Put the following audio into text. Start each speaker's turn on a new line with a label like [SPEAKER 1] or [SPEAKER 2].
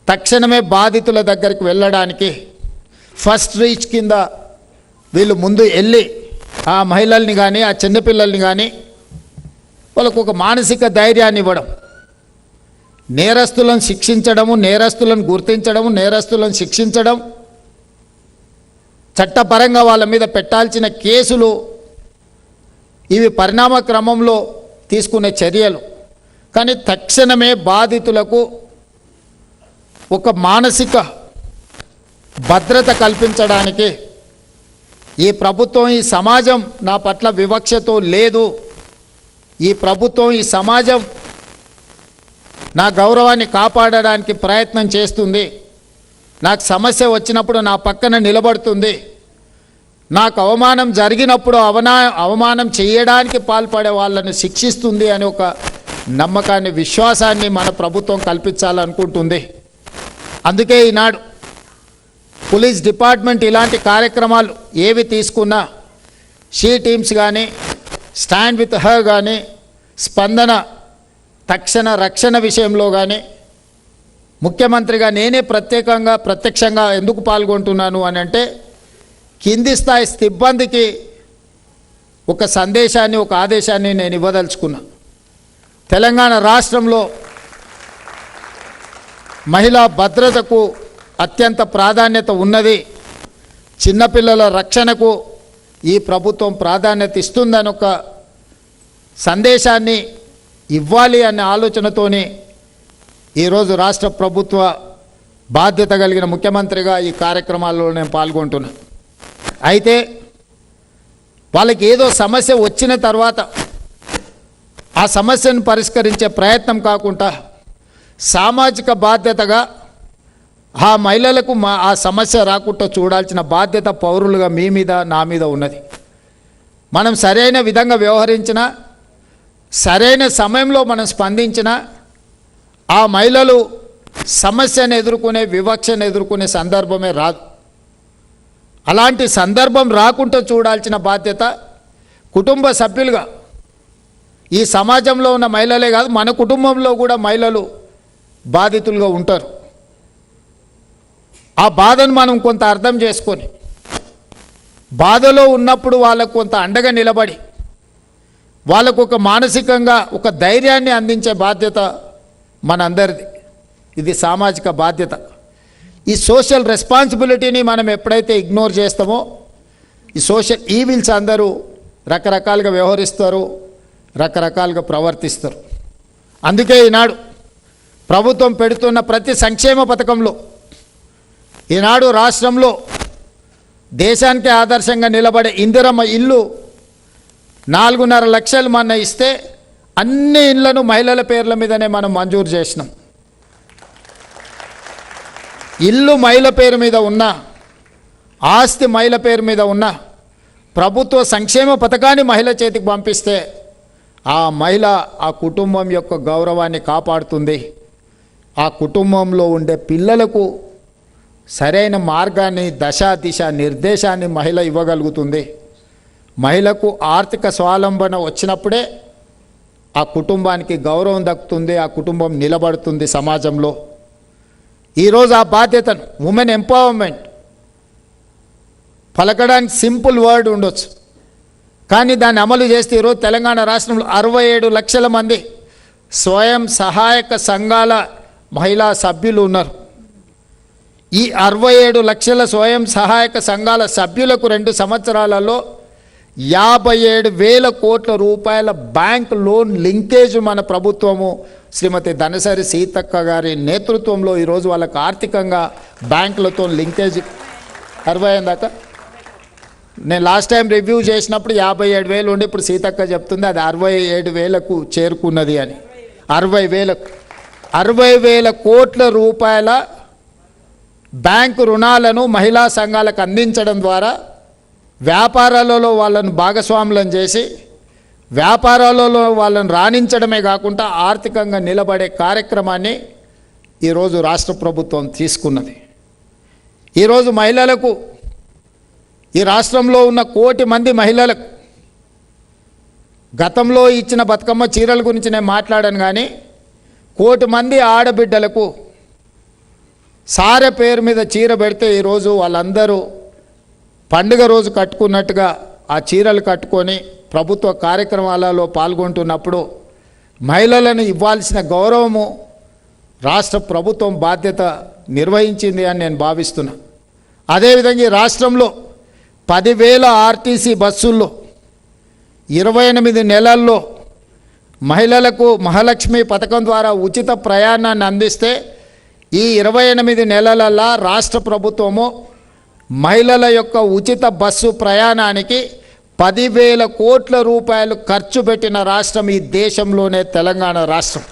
[SPEAKER 1] తక్షణమే బాధితుల దగ్గరికి వెళ్ళడానికి ఫస్ట్ రీచ్ కింద వీళ్ళు ముందు వెళ్ళి ఆ మహిళల్ని కానీ ఆ చిన్నపిల్లల్ని కానీ వాళ్ళకు ఒక మానసిక ధైర్యాన్ని ఇవ్వడం, నేరస్తులను శిక్షించడము, నేరస్తులను గుర్తించడము, నేరస్తులను శిక్షించడం, చట్టపరంగా వాళ్ళ మీద పెట్టాల్సిన కేసులు, ఇవి పరిణామ క్రమంలో తీసుకునే చర్యలు. కానీ తక్షణమే బాధితులకు ఒక మానసిక భద్రత కల్పించడానికి ఈ ప్రభుత్వం, ఈ సమాజం నా పట్ల వివక్షతో లేదు, ఈ ప్రభుత్వం, ఈ సమాజం నా గౌరవాన్ని కాపాడడానికి ప్రయత్నం చేస్తుంది, నాకు సమస్య వచ్చినప్పుడు నా పక్కన నిలబడుతుంది, నాకు అవమానం జరిగినప్పుడు అవమానం చేయడానికి పాల్పడే వాళ్ళను శిక్షిస్తుంది అనే ఒక నమ్మకాన్ని, విశ్వాసాన్ని మన ప్రభుత్వం కల్పించాలనుకుంటుంది. అందుకే ఈనాడు పోలీస్ డిపార్ట్మెంట్ ఇలాంటి కార్యక్రమాలు ఏవి తీసుకున్నా, షీ టీమ్స్ కానీ, స్టాండ్ విత్ హర్ కానీ, స్పందన తక్షణ రక్షణ విషయంలో కానీ, ముఖ్యమంత్రిగా నేనే ప్రత్యక్షంగా ఎందుకు పాల్గొంటున్నాను అని అంటే, కింది స్థాయి సిబ్బందికి ఒక సందేశాన్ని, ఒక ఆదేశాన్ని నేను ఇవ్వదలుచుకున్నా. తెలంగాణ రాష్ట్రంలో మహిళా భద్రతకు అత్యంత ప్రాధాన్యత ఉన్నది, చిన్నపిల్లల రక్షణకు ఈ ప్రభుత్వం ప్రాధాన్యత ఇస్తుందని ఒక సందేశాన్ని ఇవ్వాలి అనే ఆలోచనతోని ఈరోజు రాష్ట్ర ప్రభుత్వ బాధ్యత కలిగిన ముఖ్యమంత్రిగా ఈ కార్యక్రమాల్లో నేను పాల్గొంటున్నా. అయితే వాళ్ళకి ఏదో సమస్య వచ్చిన తర్వాత ఆ సమస్యను పరిష్కరించే ప్రయత్నం కాకుండా సామాజిక బాధ్యతగా ఆ మహిళలకు ఆ సమస్య రాకుండా చూడాల్సిన బాధ్యత పౌరులుగా మీ మీద, నా మీద ఉన్నది. మనం సరైన విధంగా వ్యవహరించినా, సరైన సమయంలో మనం స్పందించినా ఆ మహిళలు సమస్యను ఎదుర్కొనే, వివక్షను ఎదుర్కొనే సందర్భమే రాదు. అలాంటి సందర్భం రాకుండా చూడాల్సిన బాధ్యత కుటుంబ సభ్యులుగా, ఈ సమాజంలో ఉన్న మహిళలే కాదు, మన కుటుంబంలో కూడా మహిళలు బాధితులుగా ఉంటారు. ఆ బాధను మనం కొంత అర్థం చేసుకొని, బాధలో ఉన్నప్పుడు వాళ్ళకు కొంత అండగా నిలబడి, వాళ్ళకు ఒక మానసికంగా ఒక ధైర్యాన్ని అందించే బాధ్యత మనందరిది. ఇది సామాజిక బాధ్యత. ఈ సోషల్ రెస్పాన్సిబిలిటీని మనం ఎప్పుడైతే ఇగ్నోర్ చేస్తామో, ఈ సోషల్ ఈవిల్స్ అందరూ రకరకాలుగా వ్యవహరిస్తారు, రకరకాలుగా ప్రవర్తిస్తారు. అందుకే ఈనాడు ప్రభుత్వం పెడుతున్న ప్రతి సంక్షేమ పథకంలో ఈనాడు రాష్ట్రంలో దేశానికే ఆదర్శంగా నిలబడే ఇందిరమ్మ ఇల్లు 4.5 లక్షలు మన ఇస్తే అన్ని ఇళ్లను మహిళల పేర్ల మీదనే మనం మంజూరు చేసినాం. ఇల్లు మహిళ పేరు మీద ఉన్నా, ఆస్తి మహిళ పేరు మీద ఉన్నా, ప్రభుత్వ సంక్షేమ పథకాన్ని మహిళ చేతికి పంపిస్తే ఆ మహిళ ఆ కుటుంబం యొక్క గౌరవాన్ని కాపాడుతుంది. ఆ కుటుంబంలో ఉండే పిల్లలకు సరైన మార్గాన్ని, దశ దిశ నిర్దేశాన్ని మహిళ ఇవ్వగలుగుతుంది. మహిళకు ఆర్థిక స్వావలంబన వచ్చినప్పుడే ఆ కుటుంబానికి గౌరవం దక్కుతుంది, ఆ కుటుంబం నిలబడుతుంది సమాజంలో. ఈరోజు ఆ బాధ్యతను, ఉమెన్ ఎంపవర్మెంట్ పలకడానికి సింపుల్ వర్డ్ ఉండొచ్చు, కానీ దాన్ని అమలు చేస్తే ఈరోజు తెలంగాణ రాష్ట్రంలో 67 లక్షల మంది స్వయం సహాయక సంఘాల మహిళా సభ్యులు ఉన్నారు. ఈ 67 లక్షల స్వయం సహాయక సంఘాల సభ్యులకు 2 సంవత్సరాలలో 57,000 కోట్ల రూపాయల బ్యాంక్ లోన్ లింకేజ్ మన ప్రభుత్వము శ్రీమతి ధనసరి సీతక్క గారి నేతృత్వంలో ఈరోజు వాళ్ళకు ఆర్థికంగా బ్యాంకులతో లింకేజ్ 60 దాకా. నేను లాస్ట్ టైం రివ్యూ చేసినప్పుడు 57,000 ఉండి ఇప్పుడు సీతక్క చెప్తుంది అది 67,000కు చేరుకున్నది అని. 60,000 కోట్ల రూపాయల బ్యాంకు రుణాలను మహిళా సంఘాలకు అందించడం ద్వారా వ్యాపారాలలో వాళ్ళను భాగస్వాములను చేసి, వ్యాపారాలలో వాళ్ళను రాణించడమే కాకుండా ఆర్థికంగా నిలబడే కార్యక్రమాన్ని ఈరోజు రాష్ట్ర ప్రభుత్వం తీసుకున్నది. ఈరోజు మహిళలకు, ఈ రాష్ట్రంలో ఉన్న 1 కోటి మంది మహిళలకు గతంలో ఇచ్చిన బతుకమ్మ చీరల గురించి నేను మాట్లాడాను, కానీ 1 కోటి మంది ఆడబిడ్డలకు సారె పేరు మీద చీర పెడితే ఈరోజు వాళ్ళందరూ పండుగ రోజు కట్టుకున్నట్టుగా ఆ చీరలు కట్టుకొని ప్రభుత్వ కార్యక్రమాలలో పాల్గొంటున్నప్పుడు మహిళలను ఇవ్వాల్సిన గౌరవము రాష్ట్ర ప్రభుత్వం బాధ్యత నిర్వహించింది అని నేను భావిస్తున్నా. అదేవిధంగా ఈ రాష్ట్రంలో 10,000 ఆర్టీసీ బస్సుల్లో 28 నెలల్లో మహిళలకు మహాలక్ష్మి పథకం ద్వారా ఉచిత ప్రయాణాన్ని అందిస్తే ఈ 28 నెలలల్లా రాష్ట్ర ప్రభుత్వము మహిళల యొక్క ఉచిత బస్సు ప్రయాణానికి 10,000 కోట్ల రూపాయలు ఖర్చు పెట్టిన రాష్ట్రం ఈ దేశంలోనే తెలంగాణ రాష్ట్రం.